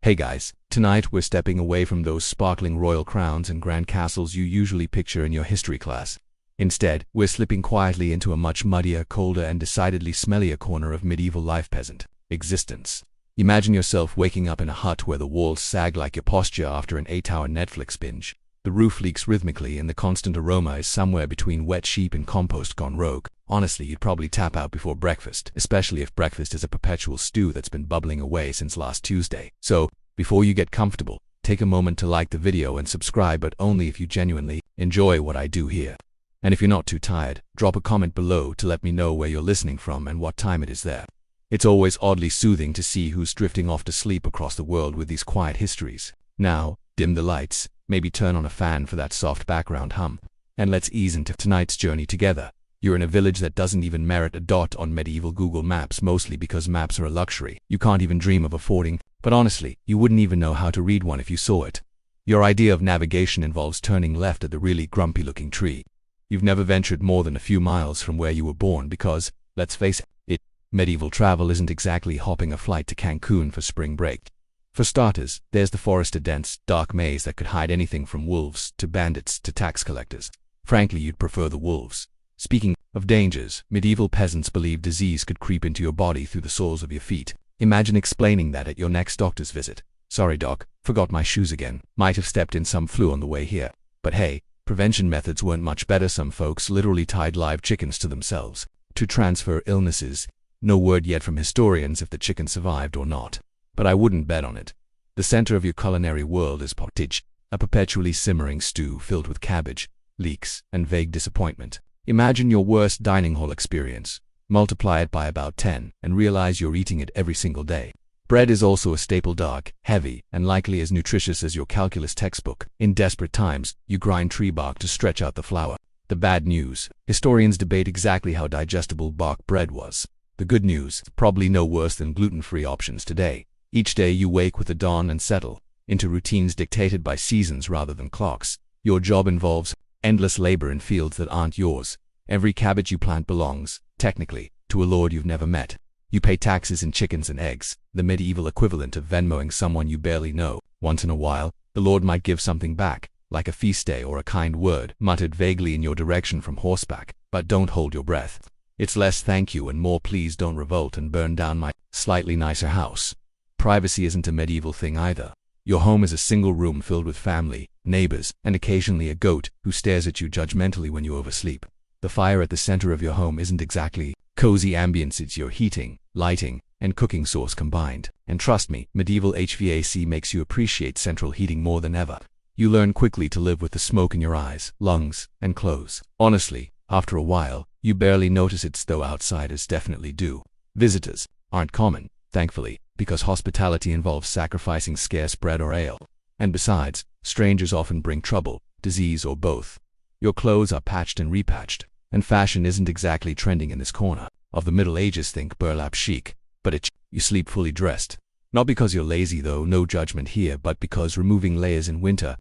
Hey guys, tonight we're stepping away from those sparkling royal crowns and grand castles you usually picture in your history class. Instead, we're slipping quietly into a much muddier, colder, and decidedly smellier corner of medieval life peasant existence. Imagine yourself waking up in a hut where the walls sag like your posture after an 8-hour Netflix binge. The roof leaks rhythmically and the constant aroma is somewhere between wet sheep and compost gone rogue. Honestly, you'd probably tap out before breakfast, especially if breakfast is a perpetual stew that's been bubbling away since last Tuesday. So, before you get comfortable, take a moment to like the video and subscribe, but only if you genuinely enjoy what I do here. And if you're not too tired, drop a comment below to let me know where you're listening from and what time it is there. It's always oddly soothing to see who's drifting off to sleep across the world with these quiet histories. Now, dim the lights, maybe turn on a fan for that soft background hum, and let's ease into tonight's journey together. You're in a village that doesn't even merit a dot on medieval Google Maps, mostly because maps are a luxury you can't even dream of affording, but honestly, you wouldn't even know how to read one if you saw it. Your idea of navigation involves turning left at the really grumpy-looking tree. You've never ventured more than a few miles from where you were born because, let's face it, medieval travel isn't exactly hopping a flight to Cancun for spring break. For starters, there's the forested dense, dark maze that could hide anything from wolves to bandits to tax collectors. Frankly, you'd prefer the wolves. Speaking of dangers, medieval peasants believed disease could creep into your body through the soles of your feet. Imagine explaining that at your next doctor's visit. Sorry doc, forgot my shoes again. Might have stepped in some flu on the way here. But hey, prevention methods weren't much better. Some folks literally tied live chickens to themselves to transfer illnesses. No word yet from historians if the chicken survived or not. But I wouldn't bet on it. The center of your culinary world is pottage, a perpetually simmering stew filled with cabbage, leeks, and vague disappointment. Imagine your worst dining hall experience. Multiply it by about 10 and realize you're eating it every single day. Bread is also a staple, dark, heavy, and likely as nutritious as your calculus textbook. In desperate times, you grind tree bark to stretch out the flour. The bad news: historians debate exactly how digestible bark bread was. The good news: probably no worse than gluten-free options today. Each day you wake with the dawn and settle into routines dictated by seasons rather than clocks. Your job involves endless labor in fields that aren't yours. Every cabbage you plant belongs, technically, to a lord you've never met. You pay taxes in chickens and eggs, the medieval equivalent of Venmoing someone you barely know. Once in a while, the lord might give something back, like a feast day or a kind word muttered vaguely in your direction from horseback, but don't hold your breath. It's less thank you and more please don't revolt and burn down my slightly nicer house. Privacy isn't a medieval thing either. Your home is a single room filled with family, neighbors, and occasionally a goat who stares at you judgmentally when you oversleep. The fire at the center of your home isn't exactly cozy ambience, it's your heating, lighting, and cooking source combined. And trust me, medieval HVAC makes you appreciate central heating more than ever. You learn quickly to live with the smoke in your eyes, lungs, and clothes. Honestly, after a while, you barely notice it, though outsiders definitely do. Visitors aren't common, thankfully, because hospitality involves sacrificing scarce bread or ale. And besides, strangers often bring trouble, disease, or both. Your clothes are patched and repatched, and fashion isn't exactly trending in this corner of the Middle Ages. Think burlap chic, but you sleep fully dressed. Not because you're lazy though, no judgment here, but because removing layers in winter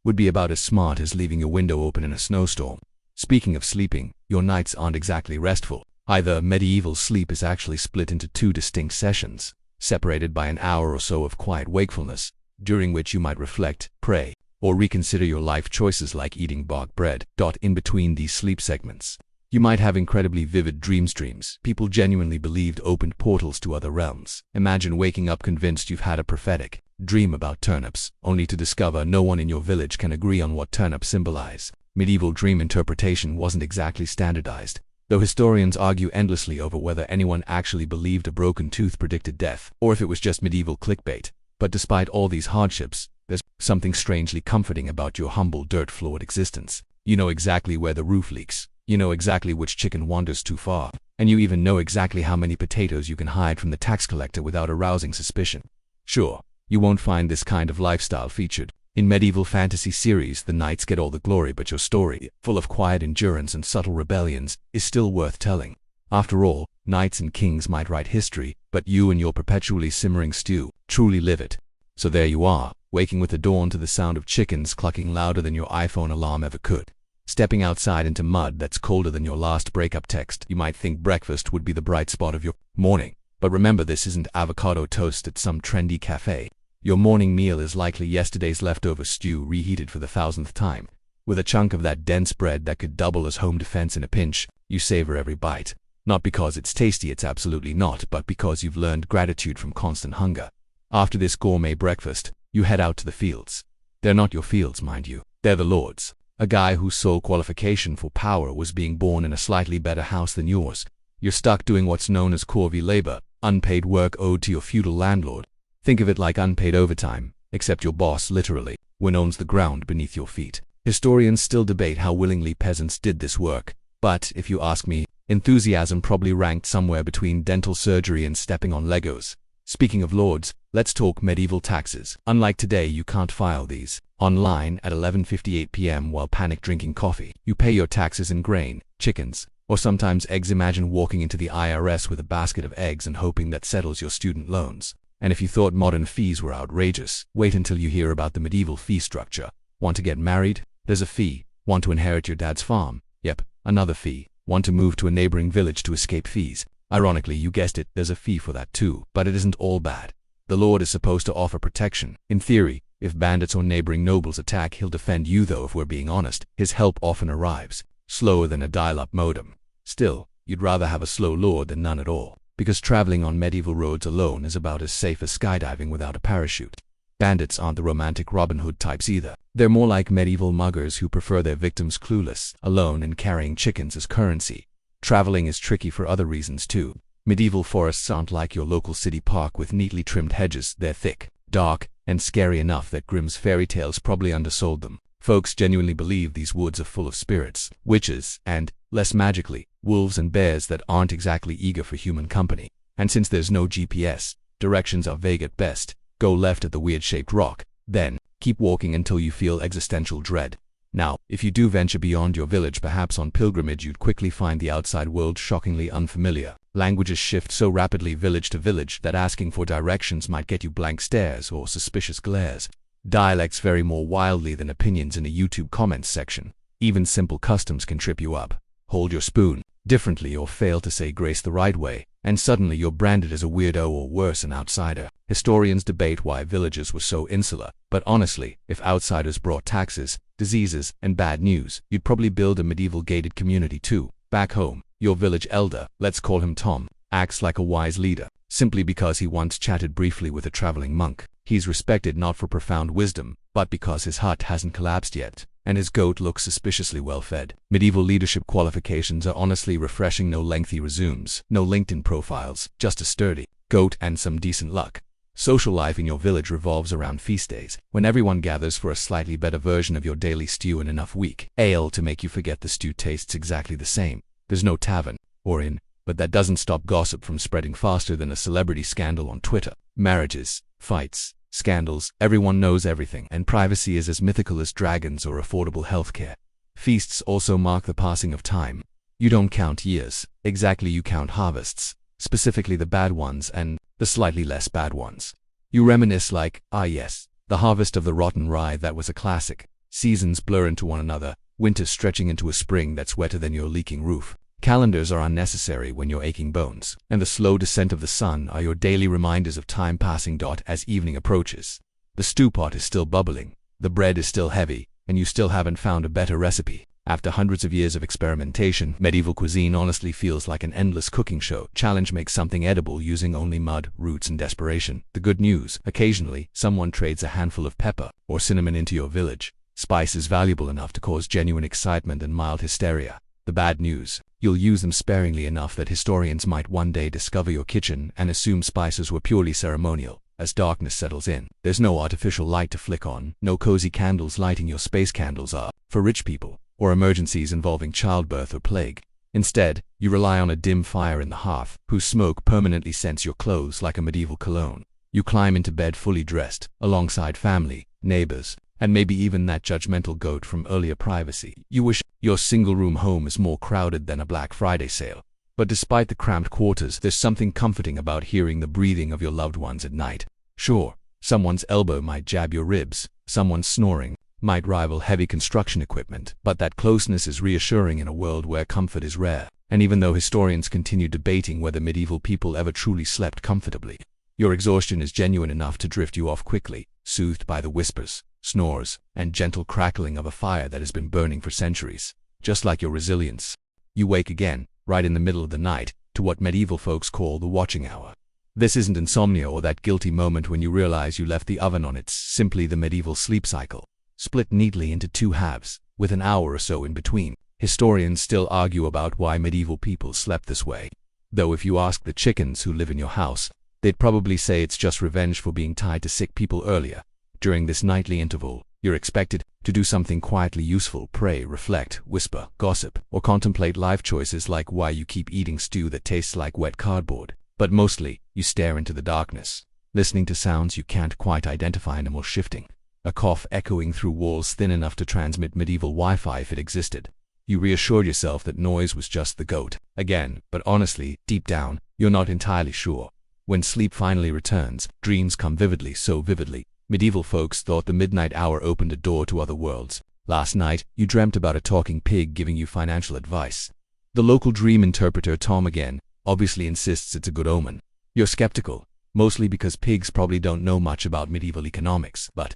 would be about as smart as leaving your window open in a snowstorm. Speaking of sleeping, your nights aren't exactly restful. Either medieval sleep is actually split into two distinct sessions, separated by an hour or so of quiet wakefulness, during which you might reflect, pray, or reconsider your life choices like eating bark bread. In between these sleep segments, you might have incredibly vivid dreams people genuinely believed opened portals to other realms. Imagine waking up convinced you've had a prophetic dream about turnips, only to discover no one in your village can agree on what turnips symbolize. Medieval dream interpretation wasn't exactly standardized, though historians argue endlessly over whether anyone actually believed a broken tooth predicted death, or if it was just medieval clickbait. But despite all these hardships, there's something strangely comforting about your humble, dirt-floored existence. You know exactly where the roof leaks, you know exactly which chicken wanders too far, and you even know exactly how many potatoes you can hide from the tax collector without arousing suspicion. Sure, you won't find this kind of lifestyle featured in medieval fantasy series. The knights get all the glory, but your story, full of quiet endurance and subtle rebellions, is still worth telling. After all, knights and kings might write history, but you and your perpetually simmering stew truly live it. So there you are, waking with the dawn to the sound of chickens clucking louder than your iPhone alarm ever could. Stepping outside into mud that's colder than your last breakup text. You might think breakfast would be the bright spot of your morning, but remember, this isn't avocado toast at some trendy cafe. Your morning meal is likely yesterday's leftover stew reheated for the 1000th time. With a chunk of that dense bread that could double as home defense in a pinch, you savor every bite. Not because it's tasty, it's absolutely not, but because you've learned gratitude from constant hunger. After this gourmet breakfast, you head out to the fields. They're not your fields, mind you. They're the Lord's. A guy whose sole qualification for power was being born in a slightly better house than yours. You're stuck doing what's known as corvée labor, unpaid work owed to your feudal landlord. Think of it like unpaid overtime, except your boss literally owns the ground beneath your feet. Historians still debate how willingly peasants did this work, but if you ask me, enthusiasm probably ranked somewhere between dental surgery and stepping on Legos. Speaking of lords, let's talk medieval taxes. Unlike today, you can't file these online at 11:58 p.m. while panic drinking coffee. You pay your taxes in grain, chickens, or sometimes eggs. Imagine walking into the IRS with a basket of eggs and hoping that settles your student loans. And if you thought modern fees were outrageous, wait until you hear about the medieval fee structure. Want to get married? There's a fee. Want to inherit your dad's farm? Yep, another fee. Want to move to a neighboring village to escape fees? Ironically, you guessed it, there's a fee for that too, but it isn't all bad. The Lord is supposed to offer protection. In theory, if bandits or neighboring nobles attack, he'll defend you, though if we're being honest, his help often arrives slower than a dial-up modem. Still, you'd rather have a slow lord than none at all, because traveling on medieval roads alone is about as safe as skydiving without a parachute. Bandits aren't the romantic Robin Hood types either. They're more like medieval muggers who prefer their victims clueless, alone, and carrying chickens as currency. Traveling is tricky for other reasons too. Medieval forests aren't like your local city park with neatly trimmed hedges. They're thick, dark, and scary enough that Grimm's fairy tales probably undersold them. Folks genuinely believe these woods are full of spirits, witches, and, less magically, wolves and bears that aren't exactly eager for human company. And since there's no GPS, directions are vague at best. Go left at the weird-shaped rock, then keep walking until you feel existential dread. Now, if you do venture beyond your village, perhaps on pilgrimage, you'd quickly find the outside world shockingly unfamiliar. Languages shift so rapidly village to village that asking for directions might get you blank stares or suspicious glares. Dialects vary more wildly than opinions in a YouTube comments section. Even simple customs can trip you up. Hold your spoon differently or fail to say grace the right way, and suddenly you're branded as a weirdo or worse, an outsider. Historians debate why villages were so insular, but honestly, if outsiders brought taxes, diseases, and bad news, you'd probably build a medieval gated community too. Back home, your village elder, let's call him Tom, acts like a wise leader, simply because he once chatted briefly with a traveling monk. He's respected not for profound wisdom, but because his hut hasn't collapsed yet, and his goat looks suspiciously well fed. Medieval leadership qualifications are honestly refreshing. No lengthy resumes, no LinkedIn profiles, just a sturdy goat and some decent luck. Social life in your village revolves around feast days, when everyone gathers for a slightly better version of your daily stew and enough weak ale to make you forget the stew tastes exactly the same. There's no tavern or inn, but that doesn't stop gossip from spreading faster than a celebrity scandal on Twitter. Marriages, fights, scandals, everyone knows everything, and privacy is as mythical as dragons or affordable healthcare. Feasts also mark the passing of time. You don't count years, exactly, you count harvests, specifically the bad ones and the slightly less bad ones. You reminisce like, ah yes, the harvest of the rotten rye, that was a classic. Seasons blur into one another, winter stretching into a spring that's wetter than your leaking roof. Calendars are unnecessary when you're aching bones, and the slow descent of the sun are your daily reminders of time passing. As evening approaches, the stew pot is still bubbling, the bread is still heavy, and you still haven't found a better recipe. After hundreds of years of experimentation, medieval cuisine honestly feels like an endless cooking show. Challenge: make something edible using only mud, roots, and desperation. The good news: occasionally, someone trades a handful of pepper or cinnamon into your village. Spice is valuable enough to cause genuine excitement and mild hysteria. The bad news: you'll use them sparingly enough that historians might one day discover your kitchen and assume spices were purely ceremonial. As darkness settles in, there's no artificial light to flick on, no cozy candles lighting your space. Candles are for rich people or emergencies involving childbirth or plague. Instead, you rely on a dim fire in the hearth, whose smoke permanently scents your clothes like a medieval cologne. You climb into bed fully dressed, alongside family, neighbors, and maybe even that judgmental goat from earlier privacy. You wish your single-room home is more crowded than a Black Friday sale. But despite the cramped quarters, there's something comforting about hearing the breathing of your loved ones at night. Sure, someone's elbow might jab your ribs, someone's snoring might rival heavy construction equipment, but that closeness is reassuring in a world where comfort is rare. And even though historians continue debating whether medieval people ever truly slept comfortably, Your exhaustion is genuine enough to drift you off quickly, soothed by the whispers, snores, and gentle crackling of a fire that has been burning for centuries. Just like your resilience, you wake again, right in the middle of the night, to what medieval folks call the watching hour. This isn't insomnia or that guilty moment when you realize you left the oven on. It's simply the medieval sleep cycle, split neatly into two halves, with an hour or so in between. Historians still argue about why medieval people slept this way, though if you ask the chickens who live in your house, they'd probably say it's just revenge for being tied to sick people earlier. During this nightly interval, you're expected to do something quietly useful: pray, reflect, whisper, gossip, or contemplate life choices like why you keep eating stew that tastes like wet cardboard. But mostly, you stare into the darkness, listening to sounds you can't quite identify: animal shifting, a cough echoing through walls thin enough to transmit medieval Wi-Fi if it existed. You reassured yourself that noise was just the goat again, but honestly, deep down, you're not entirely sure. When sleep finally returns, dreams come vividly, so vividly. Medieval folks thought the midnight hour opened a door to other worlds. Last night, you dreamt about a talking pig giving you financial advice. The local dream interpreter, Tom again, obviously insists it's a good omen. You're skeptical, mostly because pigs probably don't know much about medieval economics. But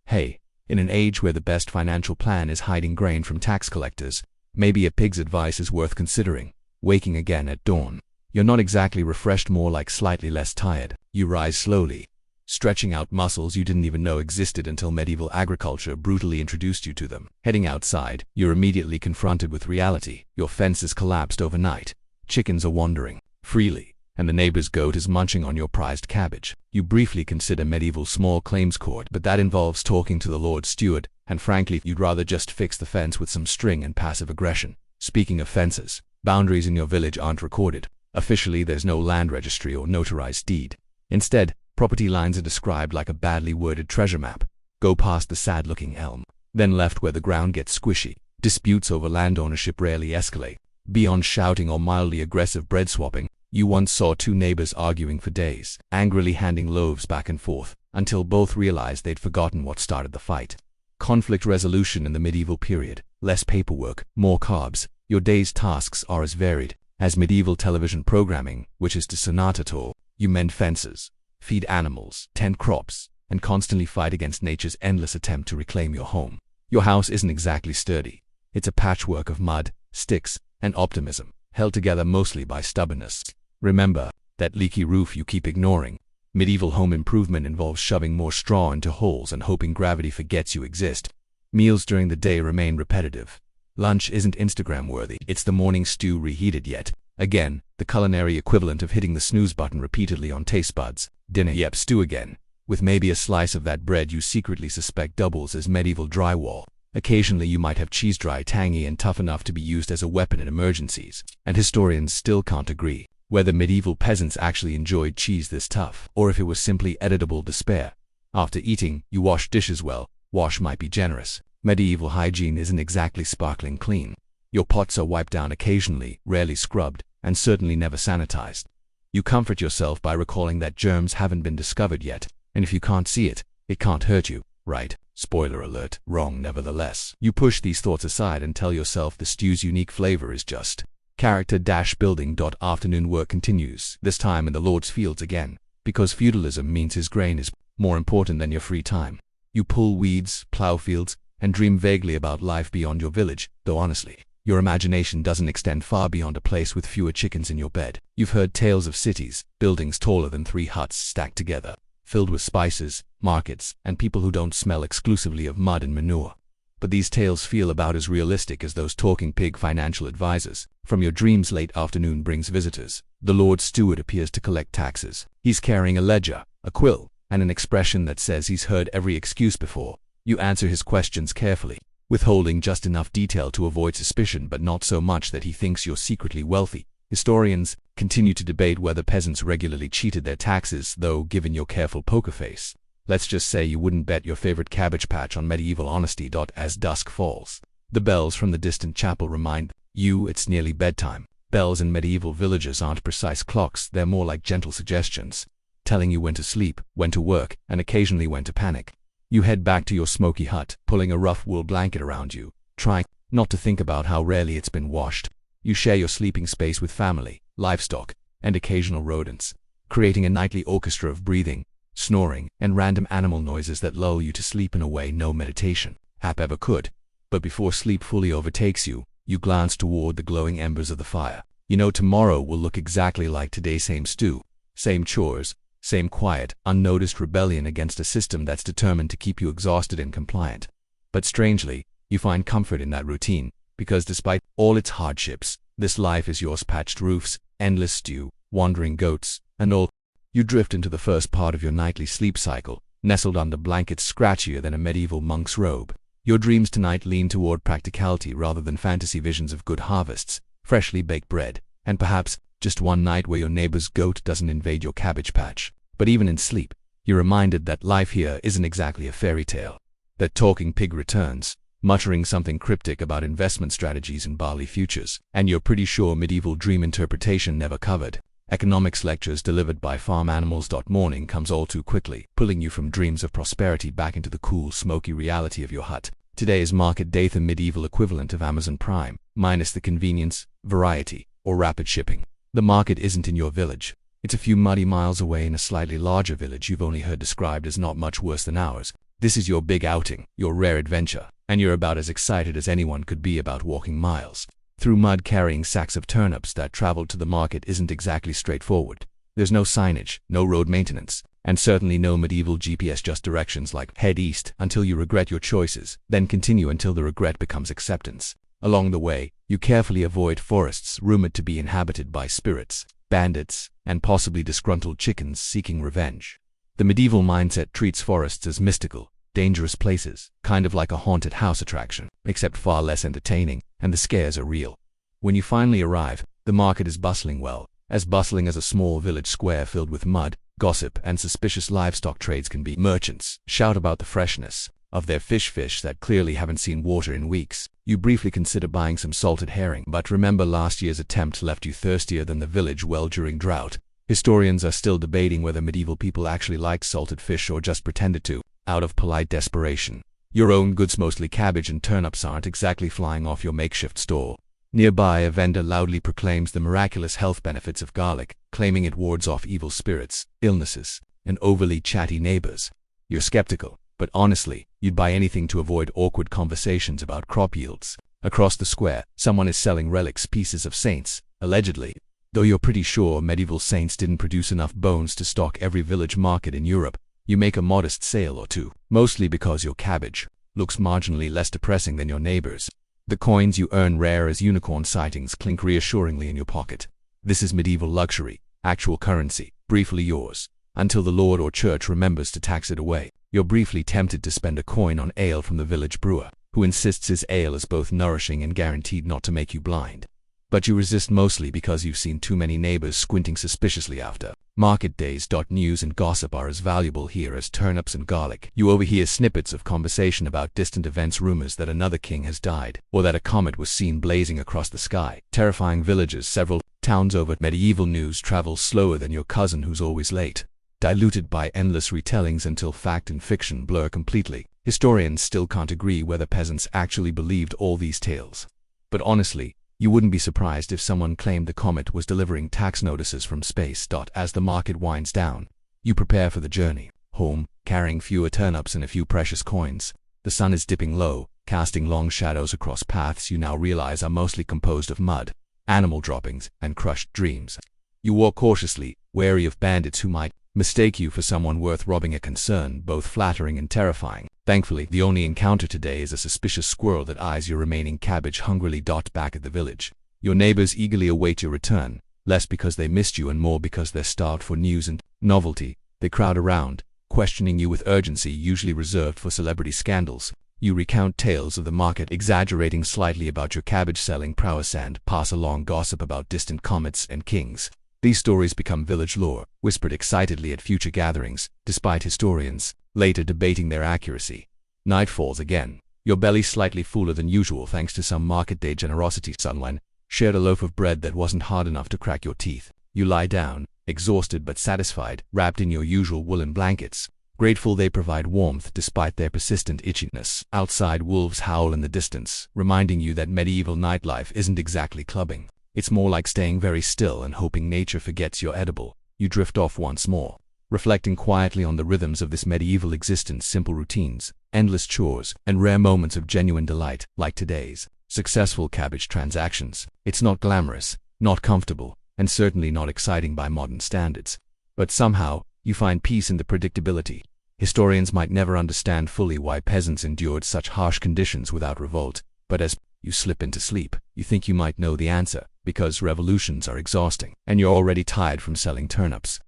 hey, in an age where the best financial plan is hiding grain from tax collectors, maybe a pig's advice is worth considering. Waking again at dawn, you're not exactly refreshed, more like slightly less tired. You rise slowly, stretching out muscles you didn't even know existed until medieval agriculture brutally introduced you to them. Heading outside, you're immediately confronted with reality. Your fence has collapsed overnight. Chickens are wandering freely, and the neighbor's goat is munching on your prized cabbage. You briefly consider medieval small claims court, but that involves talking to the Lord Steward, and frankly, you'd rather just fix the fence with some string and passive aggression. Speaking of fences, boundaries in your village aren't recorded. Officially, there's no land registry or notarized deed. Instead, property lines are described like a badly worded treasure map. Go past the sad-looking elm, then left where the ground gets squishy. Disputes over land ownership rarely escalate. Beyond shouting or mildly aggressive bread swapping, you once saw two neighbors arguing for days, angrily handing loaves back and forth, until both realized they'd forgotten what started the fight. Conflict resolution in the medieval period: less paperwork, more carbs. Your day's tasks are as varied as medieval television programming, which is to sonata toll. You mend fences, feed animals, tend crops, and constantly fight against nature's endless attempt to reclaim your home. Your house isn't exactly sturdy. It's a patchwork of mud, sticks, and optimism, held together mostly by stubbornness. Remember that leaky roof you keep ignoring. Medieval home improvement involves shoving more straw into holes and hoping gravity forgets you exist. Meals during the day remain repetitive. Lunch isn't Instagram-worthy. It's the morning stew reheated yet again, the culinary equivalent of hitting the snooze button repeatedly on taste buds. Dinner, yep, stew again, with maybe a slice of that bread you secretly suspect doubles as medieval drywall. Occasionally you might have cheese, dry, tangy, and tough enough to be used as a weapon in emergencies. And historians still can't agree whether medieval peasants actually enjoyed cheese this tough, or if it was simply editable despair. After eating, you wash dishes well. Wash might be generous. Medieval hygiene isn't exactly sparkling clean. Your pots are wiped down occasionally, rarely scrubbed, and certainly never sanitized. You comfort yourself by recalling that germs haven't been discovered yet, and if you can't see it, it can't hurt you, right? Spoiler alert, wrong nevertheless. You push these thoughts aside and tell yourself the stew's unique flavor is just character-building. Afternoon work continues, this time in the Lord's fields again, because feudalism means his grain is more important than your free time. You pull weeds, plow fields, and dream vaguely about life beyond your village, though honestly, your imagination doesn't extend far beyond a place with fewer chickens in your bed. You've heard tales of cities, buildings taller than 3 huts stacked together, filled with spices, markets, and people who don't smell exclusively of mud and manure. But these tales feel about as realistic as those talking pig financial advisors. From your dreams, late afternoon brings visitors. The Lord Steward appears to collect taxes. He's carrying a ledger, a quill, and an expression that says he's heard every excuse before. You answer his questions carefully, withholding just enough detail to avoid suspicion but not so much that he thinks you're secretly wealthy. Historians continue to debate whether peasants regularly cheated their taxes, though given your careful poker face, let's just say you wouldn't bet your favorite cabbage patch on medieval honesty. As dusk falls, the bells from the distant chapel remind you it's nearly bedtime. Bells in medieval villages aren't precise clocks, they're more like gentle suggestions, telling you when to sleep, when to work, and occasionally when to panic. You head back to your smoky hut, pulling a rough wool blanket around you, trying not to think about how rarely it's been washed. You share your sleeping space with family, livestock, and occasional rodents. creating a nightly orchestra of breathing, snoring, and random animal noises that lull you to sleep in a way no meditation app ever could. But before sleep fully overtakes you, you glance toward the glowing embers of the fire. You know tomorrow will look exactly like today, same stew, same chores, same quiet, unnoticed rebellion against a system that's determined to keep you exhausted and compliant. But strangely, you find comfort in that routine, because despite all its hardships, this life is yours: patched roofs, endless stew, wandering goats, and all. You drift into the first part of your nightly sleep cycle, nestled under blankets scratchier than a medieval monk's robe. Your dreams tonight lean toward practicality rather than fantasy visions of good harvests, freshly baked bread, and perhaps just one night where your neighbor's goat doesn't invade your cabbage patch. But even in sleep, you're reminded that life here isn't exactly a fairy tale. That talking pig returns, muttering something cryptic about investment strategies and barley futures, and you're pretty sure medieval dream interpretation never covered. Economics lectures delivered by farm animals. Morning comes all too quickly, pulling you from dreams of prosperity back into the cool, smoky reality of your hut. Today is market day, the medieval equivalent of Amazon Prime, minus the convenience, variety, or rapid shipping. The market isn't in your village. It's a few muddy miles away in a slightly larger village you've only heard described as not much worse than ours. This is your big outing, your rare adventure, and you're about as excited as anyone could be about walking miles through mud carrying sacks of turnips. That travel to the market isn't exactly straightforward. There's no signage, no road maintenance, and certainly no medieval GPS, just directions like head east until you regret your choices, then continue until the regret becomes acceptance. Along the way, you carefully avoid forests rumored to be inhabited by spirits, bandits, and possibly disgruntled chickens seeking revenge. The medieval mindset treats forests as mystical, dangerous places, kind of like a haunted house attraction, except far less entertaining, and the scares are real. When you finally arrive, the market is bustling, well, as bustling as a small village square filled with mud, gossip, and suspicious livestock trades can be. Merchants shout about the freshness of their fish that clearly haven't seen water in weeks. You briefly consider buying some salted herring, but remember last year's attempt left you thirstier than the village well during drought. Historians are still debating whether medieval people actually liked salted fish or just pretended to, out of polite desperation. Your own goods, mostly cabbage and turnips, aren't exactly flying off your makeshift stall. Nearby, a vendor loudly proclaims the miraculous health benefits of garlic, claiming it wards off evil spirits, illnesses, and overly chatty neighbors. You're skeptical, but honestly, you'd buy anything to avoid awkward conversations about crop yields. Across the square, someone is selling relics, pieces of saints, allegedly, though you're pretty sure medieval saints didn't produce enough bones to stock every village market in Europe. You make a modest sale or two, mostly because your cabbage looks marginally less depressing than your neighbor's. The coins you earn, rare as unicorn sightings, clink reassuringly in your pocket. This is medieval luxury, actual currency, briefly yours, until the lord or church remembers to tax it away. You're briefly tempted to spend a coin on ale from the village brewer, who insists his ale is both nourishing and guaranteed not to make you blind. But you resist, mostly because you've seen too many neighbors squinting suspiciously after market days. News and gossip are as valuable here as turnips and garlic. You overhear snippets of conversation about distant events, rumors that another king has died, or that a comet was seen blazing across the sky, terrifying villagers several towns over. Medieval news travels slower than your cousin who's always late, diluted by endless retellings until fact and fiction blur completely. Historians still can't agree whether peasants actually believed all these tales. But honestly, you wouldn't be surprised if someone claimed the comet was delivering tax notices from space. As the market winds down, you prepare for the journey home, carrying fewer turnips and a few precious coins. The sun is dipping low, casting long shadows across paths you now realize are mostly composed of mud, animal droppings, and crushed dreams. You walk cautiously, wary of bandits who might mistake you for someone worth robbing, a concern both flattering and terrifying. Thankfully, the only encounter today is a suspicious squirrel that eyes your remaining cabbage hungrily. Back at the village, your neighbors eagerly await your return, less because they missed you and more because they're starved for news and novelty. They crowd around, questioning you with urgency usually reserved for celebrity scandals. You recount tales of the market, exaggerating slightly about your cabbage selling prowess, and pass along gossip about distant comets and kings. These stories become village lore, whispered excitedly at future gatherings, despite historians later debating their accuracy. Night falls again, your belly slightly fuller than usual thanks to some market day generosity. Someone shared a loaf of bread that wasn't hard enough to crack your teeth. You lie down, exhausted but satisfied, wrapped in your usual woolen blankets, grateful they provide warmth despite their persistent itchiness. Outside, wolves howl in the distance, reminding you that medieval nightlife isn't exactly clubbing. It's more like staying very still and hoping nature forgets you're edible. you drift off once more, reflecting quietly on the rhythms of this medieval existence, simple routines, endless chores, and rare moments of genuine delight, like today's successful cabbage transactions. It's not glamorous, not comfortable, and certainly not exciting by modern standards. But somehow, you find peace in the predictability. Historians might never understand fully why peasants endured such harsh conditions without revolt, but as you slip into sleep, you think you might know the answer, because revolutions are exhausting, and you're already tired from selling turnips.